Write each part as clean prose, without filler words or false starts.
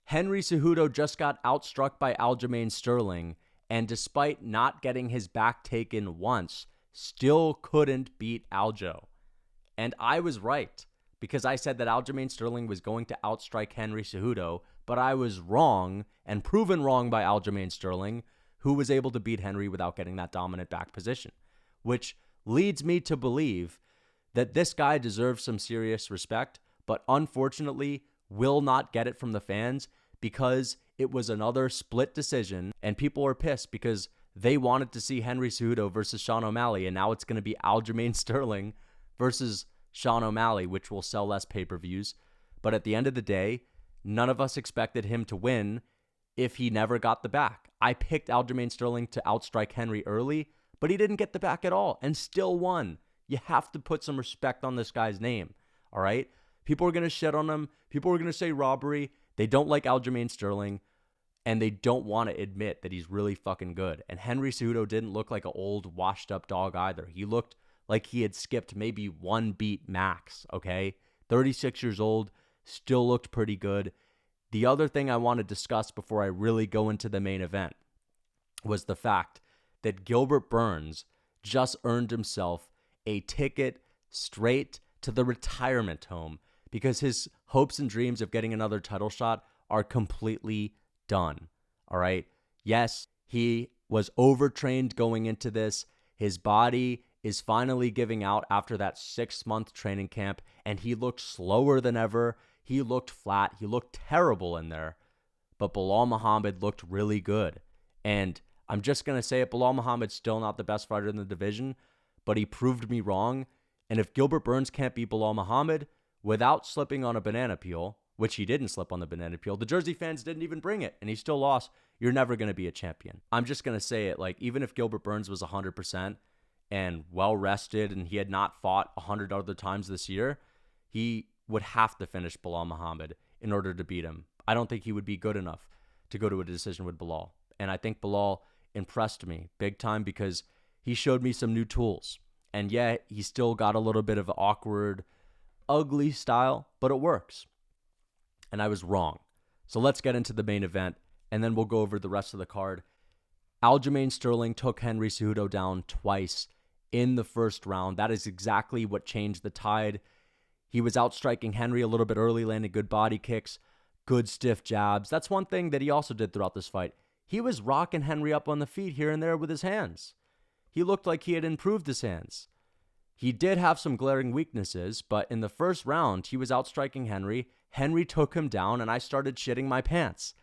Henry Cejudo just got outstruck by Aljamain Sterling, and despite not getting his back taken once, still couldn't beat Aljo. And I was right, because I said that Aljamain Sterling was going to outstrike Henry Cejudo, but I was wrong and proven wrong by Aljamain Sterling, who was able to beat Henry without getting that dominant back position, which leads me to believe that this guy deserves some serious respect, but unfortunately will not get it from the fans because it was another split decision, and people are pissed because they wanted to see Henry Cejudo versus Sean O'Malley, and now it's going to be Aljamain Sterling versus Sean O'Malley, which will sell less pay-per-views. But at the end of the day, none of us expected him to win if he never got the back. I picked Aljamain Sterling to outstrike Henry early, but he didn't get the back at all and still won. You have to put some respect on this guy's name, all right? People are going to shit on him. People are going to say robbery. They don't like Aljamain Sterling, and they don't want to admit that he's really fucking good. And Henry Cejudo didn't look like an old, washed-up dog either. He looked like he had skipped maybe one beat max, okay? 36 years old, still looked pretty good. The other thing I want to discuss before I really go into the main event was the fact that Gilbert Burns just earned himself a ticket straight to the retirement home because his hopes and dreams of getting another title shot are completely done, all right? Yes, he was overtrained going into this. His body is finally giving out after that 6-month training camp, and he looked slower than ever. He looked flat. He looked terrible in there. But Belal Muhammad looked really good. And I'm just going to say it, Belal Muhammad's still not the best fighter in the division, but he proved me wrong. And if Gilbert Burns can't beat Belal Muhammad without slipping on a banana peel, which he didn't slip on the banana peel, the Jersey fans didn't even bring it, and he still lost, you're never going to be a champion. I'm just going to say it, like, even if Gilbert Burns was 100% and well-rested and he had not fought 100 other times this year, he would have to finish Belal Muhammad in order to beat him. I don't think he would be good enough to go to a decision with Belal. And I think Belal impressed me big time because he showed me some new tools. And yeah, he still got a little bit of an awkward, ugly style, but it works. And I was wrong. So let's get into the main event, and then we'll go over the rest of the card. Aljamain Sterling took Henry Cejudo down twice in the first round. That is exactly what changed the tide. He was outstriking Henry a little bit early, landing good body kicks, good stiff jabs. That's one thing that he also did throughout this fight. He was rocking Henry up on the feet here and there with his hands. He looked like he had improved his hands. He did have some glaring weaknesses, but in the first round, he was outstriking Henry. Henry took him down, and I started shitting my pants.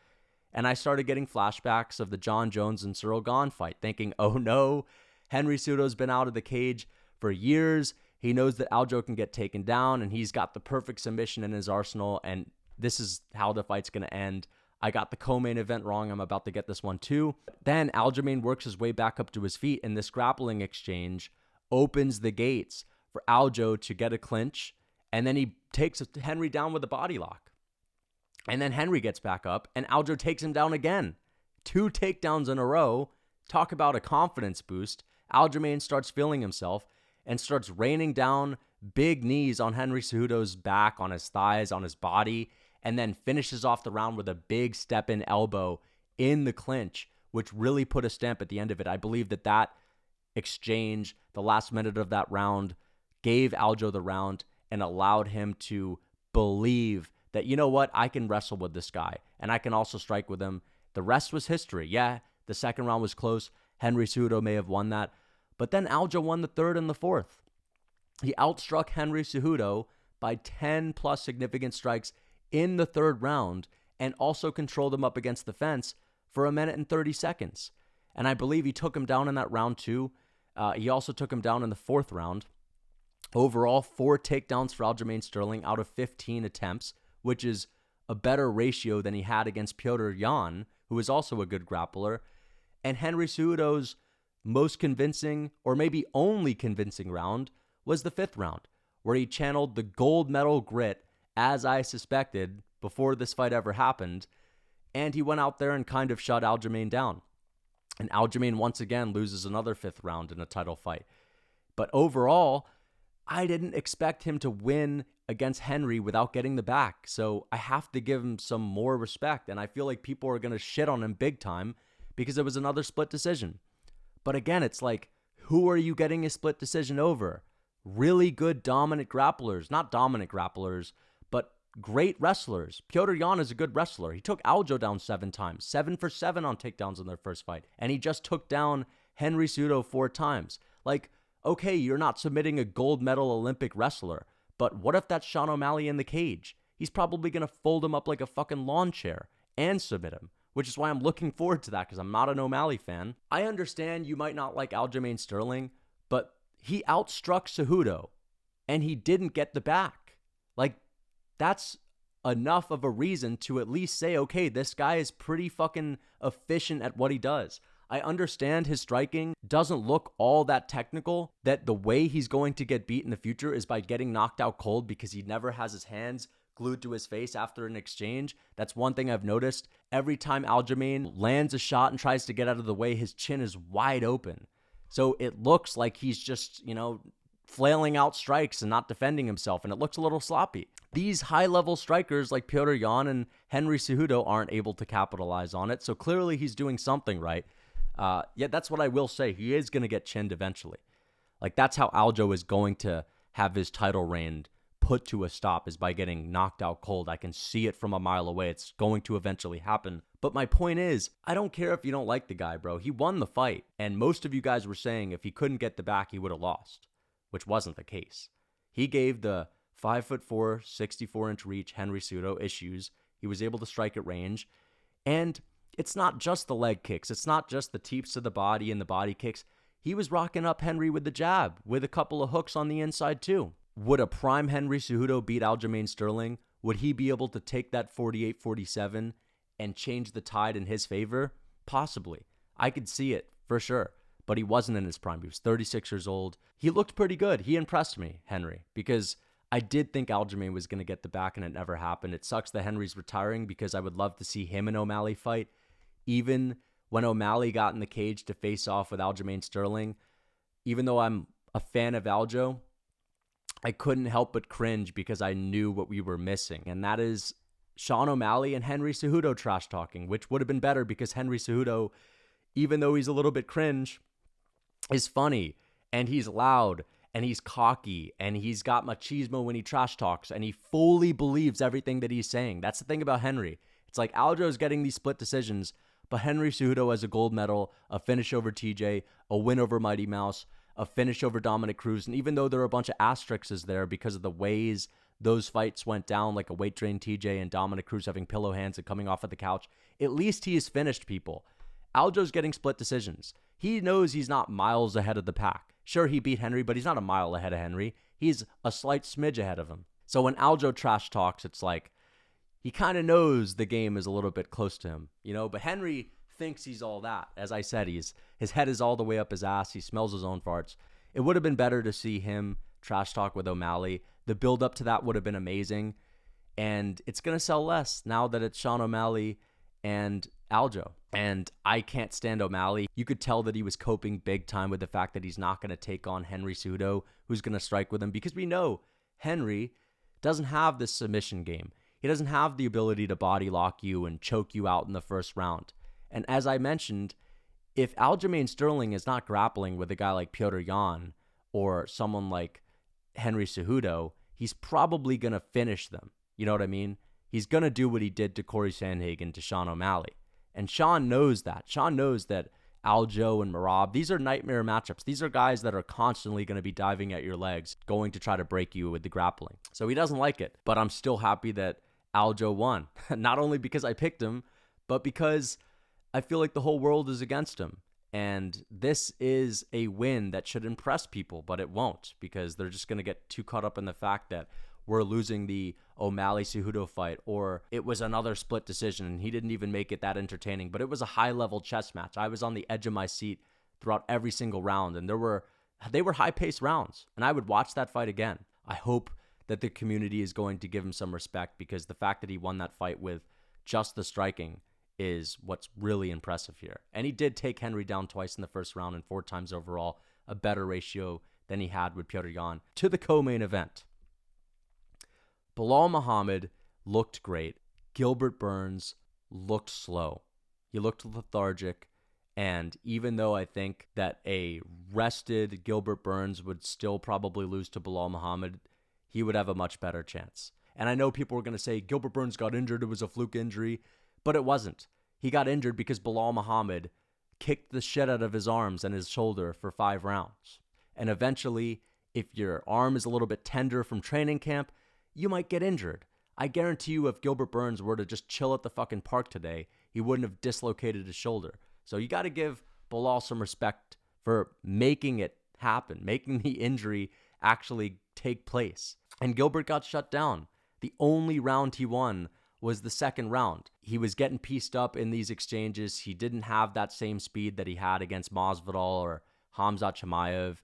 And I started getting flashbacks of the John Jones and Cyril Gane fight, thinking, oh no, Henry Cejudo's been out of the cage for years. He knows that Aljo can get taken down, and he's got the perfect submission in his arsenal, and this is how the fight's going to end. I got the co-main event wrong. I'm about to get this one too. Then Aljamain works his way back up to his feet, and this grappling exchange opens the gates for Aljo to get a clinch, and then he takes Henry down with a body lock. And then Henry gets back up, and Aljo takes him down again. 2 takedowns in a row. Talk about a confidence boost. Aljamain starts feeling himself and starts raining down big knees on Henry Cejudo's back, on his thighs, on his body, and then finishes off the round with a big step-in elbow in the clinch, which really put a stamp at the end of it. I believe that exchange, the last minute of that round, gave Aljo the round and allowed him to believe that, you know what, I can wrestle with this guy, and I can also strike with him. The rest was history. Yeah, the second round was close. Henry Cejudo may have won that, but then Aljo won the third and the fourth. He outstruck Henry Cejudo by 10-plus significant strikes in the third round and also controlled him up against the fence for 1 minute and 30 seconds. And I believe he took him down in that round too. He also took him down in the fourth round. Overall, 4 takedowns for Aljamain Sterling out of 15 attempts, which is a better ratio than he had against Petr Yan, who is also a good grappler. And Henry Cejudo's most convincing, or maybe only convincing round, was the 5th round, where he channeled the gold medal grit, as I suspected before this fight ever happened, and he went out there and kind of shut Aljamain down. And Aljamain once again loses another 5th round in a title fight. But overall, I didn't expect him to win against Henry without getting the back. So I have to give him some more respect. And I feel like people are going to shit on him big time because it was another split decision. But again, it's like, who are you getting a split decision over? Really good dominant grapplers. Not dominant grapplers, but great wrestlers. Petr Yan is a good wrestler. He took Aljo down 7 times. 7 for 7 on takedowns in their first fight. And he just took down Henry Cejudo 4 times. Like, okay, you're not submitting a gold medal Olympic wrestler, but what if that's Sean O'Malley in the cage? He's probably going to fold him up like a fucking lawn chair and submit him, which is why I'm looking forward to that because I'm not an O'Malley fan. I understand you might not like Aljamain Sterling, but he outstruck Cejudo and he didn't get the back. Like, that's enough of a reason to at least say, okay, this guy is pretty fucking efficient at what he does. I understand his striking doesn't look all that technical, that the way he's going to get beat in the future is by getting knocked out cold because he never has his hands glued to his face after an exchange. That's one thing I've noticed. Every time Aljamain lands a shot and tries to get out of the way, his chin is wide open. So it looks like he's just, flailing out strikes and not defending himself, and it looks a little sloppy. These high-level strikers like Petr Yan and Henry Cejudo aren't able to capitalize on it, so clearly he's doing something right. Yet that's what I will say. He is going to get chinned eventually. Like, that's how Aljo is going to have his title reign put to a stop, is by getting knocked out cold. I can see it from a mile away. It's going to eventually happen. But my point is, I don't care if you don't like the guy, bro. He won the fight. And most of you guys were saying if he couldn't get the back, he would have lost, which wasn't the case. He gave the 5'4", 64-inch reach Henry Cejudo issues. He was able to strike at range. And it's not just the leg kicks. It's not just the teeps to the body and the body kicks. He was rocking up Henry with the jab, with a couple of hooks on the inside too. Would a prime Henry Cejudo beat Aljamain Sterling? Would he be able to take that 48-47 and change the tide in his favor? Possibly. I could see it, for sure. But he wasn't in his prime. He was 36 years old. He looked pretty good. He impressed me, Henry, because I did think Aljamain was going to get the back, and it never happened. It sucks that Henry's retiring because I would love to see him and O'Malley fight. Even when O'Malley got in the cage to face off with Aljamain Sterling, even though I'm a fan of Aljo, I couldn't help but cringe because I knew what we were missing. And that is Sean O'Malley and Henry Cejudo trash talking, which would have been better because Henry Cejudo, even though he's a little bit cringe, is funny and he's loud and he's cocky and he's got machismo when he trash talks and he fully believes everything that he's saying. That's the thing about Henry. It's like Aljo's getting these split decisions, but Henry Cejudo has a gold medal, a finish over TJ, a win over Mighty Mouse, a finish over Dominic Cruz. And even though there are a bunch of asterisks there because of the ways those fights went down, like a weight-trained TJ and Dominic Cruz having pillow hands and coming off of the couch, at least he has finished people. Aljo's getting split decisions. He knows he's not miles ahead of the pack. Sure, he beat Henry, but he's not a mile ahead of Henry. He's a slight smidge ahead of him. So when Aljo trash talks, it's like he kind of knows the game is a little bit close to him, but Henry thinks he's all that. As I said, his head is all the way up his ass. He smells his own farts. It would have been better to see him trash talk with O'Malley. The build up to that would have been amazing. And it's going to sell less now that it's Sean O'Malley and Aljo. And I can't stand O'Malley. You could tell that he was coping big time with the fact that he's not going to take on Henry Cejudo, who's going to strike with him, because we know Henry doesn't have this submission game. He doesn't have the ability to body lock you and choke you out in the first round. And as I mentioned, if Aljamain Sterling is not grappling with a guy like Petr Yan or someone like Henry Cejudo, he's probably going to finish them. You know what I mean? He's going to do what he did to Corey Sandhagen, to Sean O'Malley. And Sean knows that. Sean knows that Aljo and Merab, these are nightmare matchups. These are guys that are constantly going to be diving at your legs, going to try to break you with the grappling. So he doesn't like it. But I'm still happy that Aljo won. Not only because I picked him, but because I feel like the whole world is against him. And this is a win that should impress people, but it won't, because they're just going to get too caught up in the fact that we're losing the O'Malley-Cejudo fight, or it was another split decision and he didn't even make it that entertaining. But it was a high-level chess match. I was on the edge of my seat throughout every single round, and they were high-paced rounds, and I would watch that fight again. I hope that the community is going to give him some respect, because the fact that he won that fight with just the striking is what's really impressive here. And he did take Henry down twice in the first round and 4 times overall, a better ratio than he had with Petr Yan. To the co-main event. Belal Muhammad looked great. Gilbert Burns looked slow. He looked lethargic. And even though I think that a rested Gilbert Burns would still probably lose to Belal Muhammad, he would have a much better chance. And I know people are going to say Gilbert Burns got injured, it was a fluke injury, but it wasn't. He got injured because Belal Muhammad kicked the shit out of his arms and his shoulder for 5 rounds. And eventually, if your arm is a little bit tender from training camp, you might get injured. I guarantee you if Gilbert Burns were to just chill at the fucking park today, he wouldn't have dislocated his shoulder. So you got to give Belal some respect for making it happen, making the injury actually take place. And Gilbert got shut down. The only round he won was the second round. He was getting pieced up in these exchanges. He didn't have that same speed that he had against Masvidal or Khamzat Chimaev.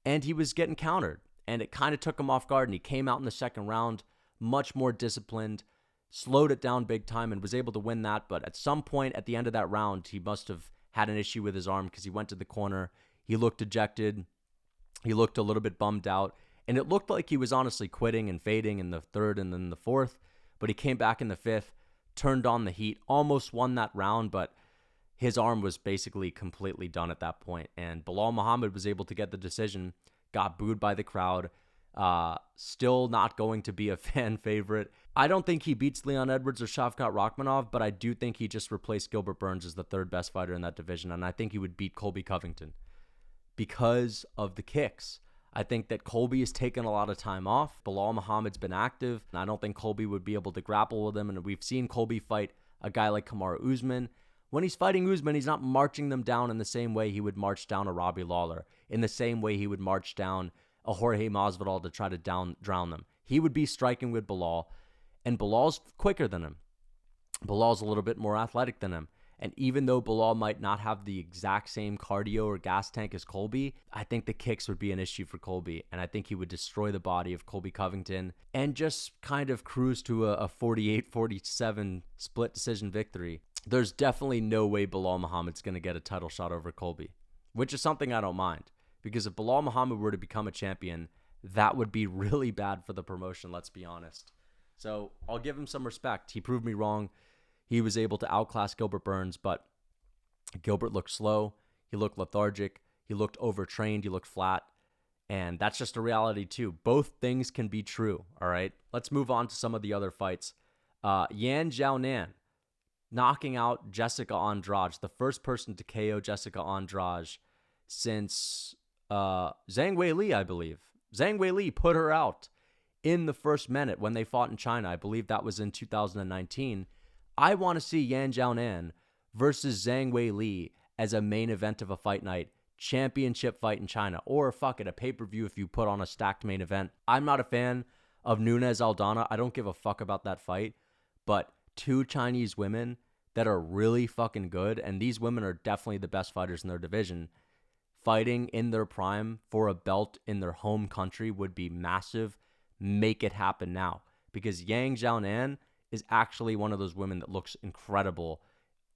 And he was getting countered. And it kind of took him off guard. And he came out in the second round much more disciplined, slowed it down big time, and was able to win that. But at some point at the end of that round, he must have had an issue with his arm because he went to the corner. He looked dejected. He looked a little bit bummed out. And it looked like he was honestly quitting and fading in the third and then the fourth. But he came back in the fifth, turned on the heat, almost won that round, but his arm was basically completely done at that point. And Belal Muhammad was able to get the decision, got booed by the crowd. Still not going to be a fan favorite. I don't think he beats Leon Edwards or Shavkat Rakhmonov, but I do think he just replaced Gilbert Burns as the third best fighter in that division, and I think he would beat Colby Covington because of the kicks. I think that Colby has taken a lot of time off. Belal Muhammad's been active, and I don't think Colby would be able to grapple with him, and we've seen Colby fight a guy like Kamaru Usman. When he's fighting Usman, he's not marching them down in the same way he would march down a Robbie Lawler, in the same way he would march down a Jorge Masvidal to try to drown them. He would be striking with Belal, and Belal's quicker than him. Belal's a little bit more athletic than him. And even though Belal might not have the exact same cardio or gas tank as Colby, I think the kicks would be an issue for Colby. And I think he would destroy the body of Colby Covington and just kind of cruise to a 48-47 split decision victory. There's definitely no way Belal Muhammad's going to get a title shot over Colby, which is something I don't mind. Because if Belal Muhammad were to become a champion, that would be really bad for the promotion, let's be honest. So I'll give him some respect. He proved me wrong. He was able to outclass Gilbert Burns, but Gilbert looked slow. He looked lethargic. He looked overtrained. He looked flat. And that's just a reality too. Both things can be true, all right? Let's move on to some of the other fights. Yan Xiaonan knocking out Jessica Andrade, the first person to KO Jessica Andrade since Zhang Weili, I believe. Zhang Weili put her out in the first minute when they fought in China. I believe that was in 2019. I want to see Yan Xiaonan versus Zhang Weili as a main event of a fight night, championship fight in China, or fuck it, a pay-per-view if you put on a stacked main event. I'm not a fan of Nunes Aldana. I don't give a fuck about that fight, but two Chinese women that are really fucking good, and these women are definitely the best fighters in their division, fighting in their prime for a belt in their home country would be massive. Make it happen now, because Yang Xiaonan is actually one of those women that looks incredible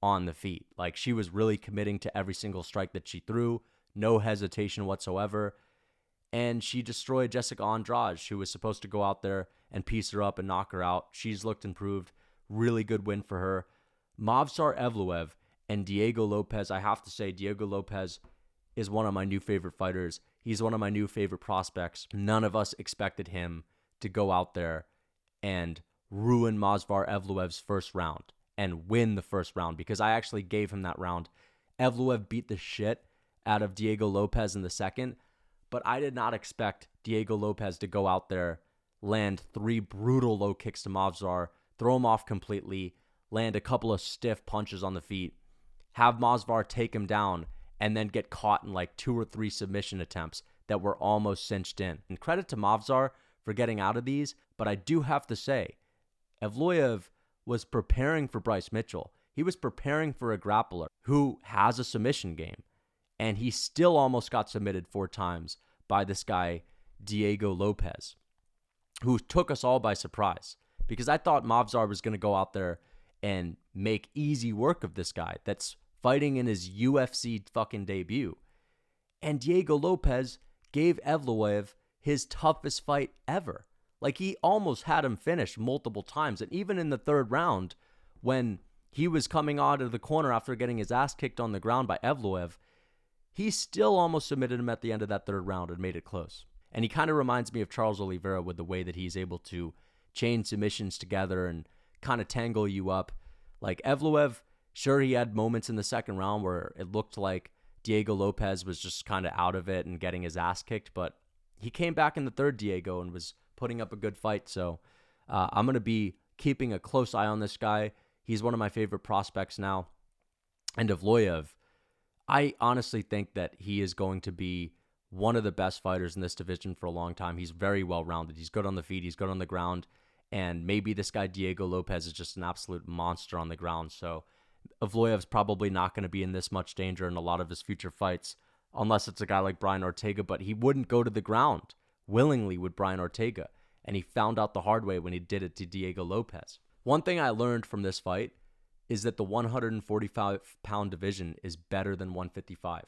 on the feet. Like, she was really committing to every single strike that she threw, no hesitation whatsoever. And she destroyed Jessica Andrade, who was supposed to go out there and piece her up and knock her out. She's looked improved. Really good win for her. Movsar Evloev and Diego Lopes. I have to say, Diego Lopes is one of my new favorite fighters. He's one of my new favorite prospects. None of us expected him to go out there and ruin Movsar Evloev's first round and win the first round, because I actually gave him that round. Evloev beat the shit out of Diego Lopes in the second, but I did not expect Diego Lopes to go out there, land 3 brutal low kicks to Movsar, throw him off completely, land a couple of stiff punches on the feet, have Movsar take him down, and then get caught in like 2 or 3 submission attempts that were almost cinched in. And credit to Movsar for getting out of these, but I do have to say, Evloev was preparing for Bryce Mitchell. He was preparing for a grappler who has a submission game, and he still almost got submitted 4 times by this guy, Diego Lopes, who took us all by surprise, because I thought Movsar was going to go out there and make easy work of this guy that's fighting in his UFC fucking debut. And Diego Lopes gave Evloev his toughest fight ever. Like, he almost had him finished multiple times. And even in the third round, when he was coming out of the corner after getting his ass kicked on the ground by Evloev, he still almost submitted him at the end of that third round and made it close. And he kind of reminds me of Charles Oliveira with the way that he's able to chain submissions together and kind of tangle you up. Like Evloev, sure, he had moments in the second round where it looked like Diego Lopes was just kind of out of it and getting his ass kicked, but he came back in the third, Diego, and was putting up a good fight. So I'm going to be keeping a close eye on this guy. He's one of my favorite prospects now. And Evloev, I honestly think that he is going to be one of the best fighters in this division for a long time. He's very well-rounded. He's good on the feet. He's good on the ground. And maybe this guy, Diego Lopes, is just an absolute monster on the ground. So Evloev's probably not going to be in this much danger in a lot of his future fights, unless it's a guy like Brian Ortega. But he wouldn't go to the ground willingly with Brian Ortega. And he found out the hard way when he did it to Diego Lopes. One thing I learned from this fight is that the 145-pound division is better than 155.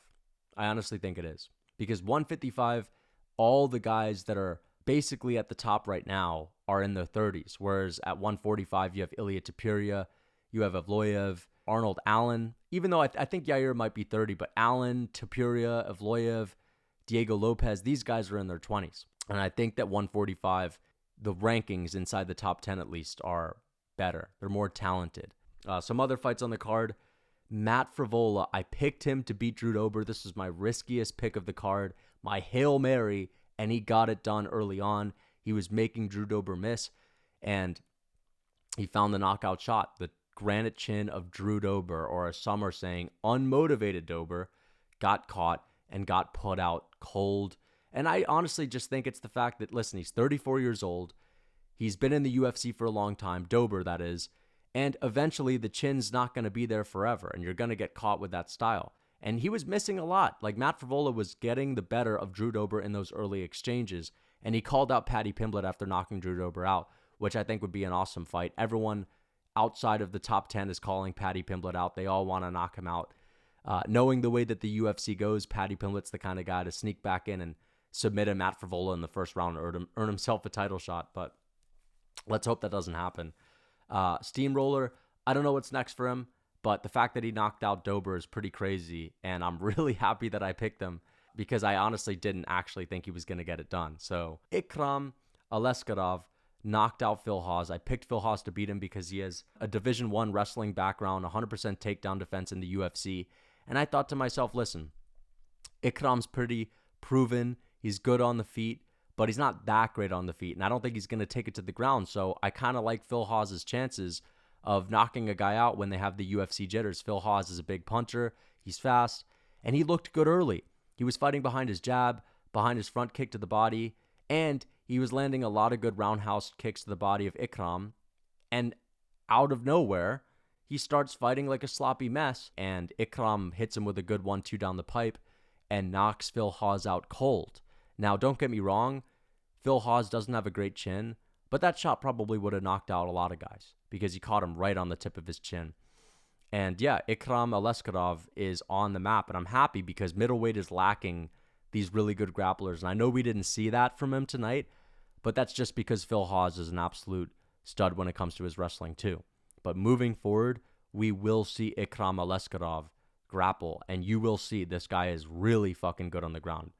I honestly think it is. Because 155, all the guys that are basically at the top right now are in their 30s. Whereas at 145, you have Ilia Topuria, you have Evloev, Arnold Allen. Even though I think Yair might be 30, but Allen, Topuria, Evloev, Diego Lopes, these guys are in their 20s. And I think that 145, the rankings inside the top 10 at least, are better. They're more talented. Some other fights on the card. Matt Frevola, I picked him to beat Drew Dober. This was my riskiest pick of the card, my Hail Mary, and he got it done early on. He was making Drew Dober miss, and he found the knockout shot. The granite chin of Drew Dober, or as some are saying, unmotivated Dober, got caught and got put out cold. And I honestly just think it's the fact that, listen, he's 34 years old. He's been in the UFC for a long time, Dober, that is. And eventually the chin's not going to be there forever, and you're going to get caught with that style. And he was missing a lot. Like, Matt Frevola was getting the better of Drew Dober in those early exchanges, and he called out Paddy Pimblett after knocking Drew Dober out, which I think would be an awesome fight. Everyone outside of the top 10 is calling Paddy Pimblett out. They all want to knock him out. Knowing the way that the UFC goes, Paddy Pimblett's the kind of guy to sneak back in and submit a Matt Frevola in the first round and earn himself a title shot. But let's hope that doesn't happen. Steamroller, I don't know what's next for him, but the fact that he knocked out Dober is pretty crazy, and I'm really happy that I picked him because I honestly didn't actually think he was going to get it done. So Ikram Aleskirov knocked out Phil Hawes. I picked Phil Hawes to beat him because he has a Division I wrestling background, 100% takedown defense in the UFC, and I thought to myself, listen, Ikram's pretty proven. He's good on the feet, but he's not that great on the feet, and I don't think he's going to take it to the ground. So I kind of like Phil Hawes' chances of knocking a guy out when they have the UFC jitters. Phil Hawes is a big puncher. He's fast, and he looked good early. He was fighting behind his jab, behind his front kick to the body, and he was landing a lot of good roundhouse kicks to the body of Ikram. And out of nowhere, he starts fighting like a sloppy mess, and Ikram hits him with a good 1-2 down the pipe and knocks Phil Hawes out cold. Now, don't get me wrong, Phil Hawes doesn't have a great chin, but that shot probably would have knocked out a lot of guys because he caught him right on the tip of his chin. And yeah, Ikram Aleskirov is on the map, and I'm happy because middleweight is lacking these really good grapplers. And I know we didn't see that from him tonight, but that's just because Phil Hawes is an absolute stud when it comes to his wrestling too. But moving forward, we will see Ikram Aleskirov grapple, and you will see this guy is really fucking good on the ground.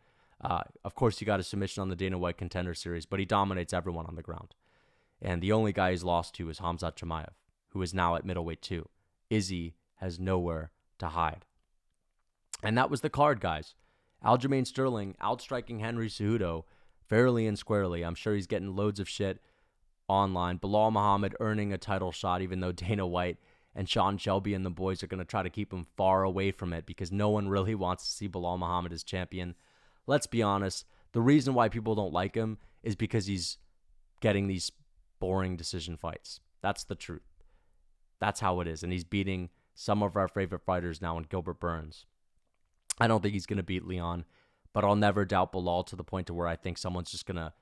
Of course, he got a submission on the Dana White Contender Series, but he dominates everyone on the ground. And the only guy he's lost to is Khamzat Chimaev, who is now at middleweight too. Izzy has nowhere to hide. And that was the card, guys. Aljamain Sterling outstriking Henry Cejudo fairly and squarely. I'm sure he's getting loads of shit online. Belal Muhammad earning a title shot, even though Dana White and Sean Shelby and the boys are going to try to keep him far away from it because no one really wants to see Belal Muhammad as champion. Let's be honest, the reason why people don't like him is because he's getting these boring decision fights. That's the truth. That's how it is. And he's beating some of our favorite fighters now in Gilbert Burns. I don't think he's going to beat Leon, but I'll never doubt Belal to the point to where I think someone's just going to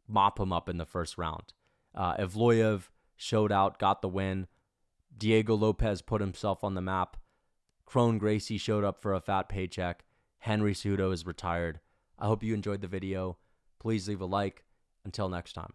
mop him up in the first round. Evloev showed out, got the win. Diego Lopes put himself on the map. Crone Gracie showed up for a fat paycheck. Henry Cejudo is retired. I hope you enjoyed the video. Please leave a like. Until next time.